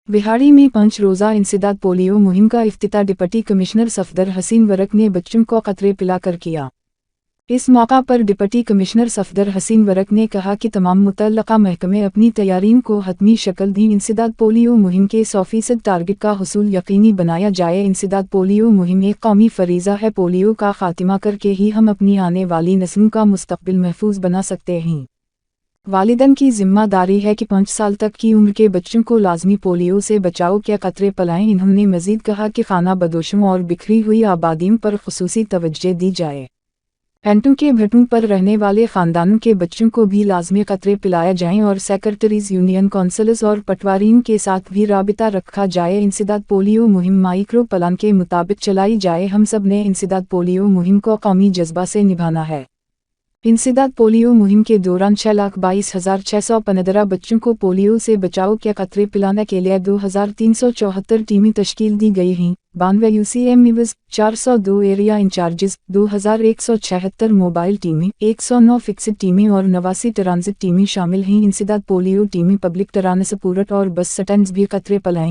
बिहाड़ी में 5 रोज़ा इंसदाद पोलियो मुहिम का इफ्तिताह डिप्टी कमिश्नर सफदर हसीन वरक ने बच्चों को कतरे पिलाकर किया। इस मौका पर डिप्टी कमिश्नर सफदर हसीन वरक ने कहा कि तमाम मुतल्लका महकमे अपनी तैयारियों को हतमी शक्ल दी। इंसदाद पोलियो मुहिम के 100% टारगेट का हुसूल यकीनी बनाया जाए। इंसदाद पोलियो मुहिम एक कौमी फरीज़ा है। पोलियो का खात्मा करके ही हम अपनी आने वाली नस्लों का मुस्तकबिल महफूज बना सकते हैं। वालिदैन की जिम्मेदारी है कि 5 साल तक की उम्र के बच्चों को लाजमी पोलियो से बचाव के कतरे पिलाएं। इन्होंने मजीद कहा कि खाना बदोशों और बिखरी हुई आबादियों पर खुसूसी तवज्जो दी जाए। एंटों के भट्टों पर रहने वाले ख़ानदानों के बच्चों को भी लाजमी कतरे पिलाया जाएं और सेक्रेटरीज यूनियन काउंसिल्स और पटवारियों के साथ भी राबिता रखा जाए। इंसदाद पोलियो मुहिम माइक्रो प्लान के मुताबिक चलाई जाए। हम सब ने इंसदाद पोलियो मुहिम को कौमी जज्बा से निभाना है। इंसदाद पोलियो मुहिम के दौरान 6,22,615 बच्चों को पोलियो से बचाव के कतरे पिलाने के लिए 2,374 टीमें तश्कील दी गई हैं। 92 UCMEs, 402 एरिया इंचार्जेस, 2,176 मोबाइल टीमें, 109 फिक्स्ड टीमें और 89 ट्रांजिट टीमें शामिल हैं। इंसदाद पोलियो टीमें पब्लिक ट्रांसपोर्ट और बस स्टैंड्स भी कतरे पिलाएं।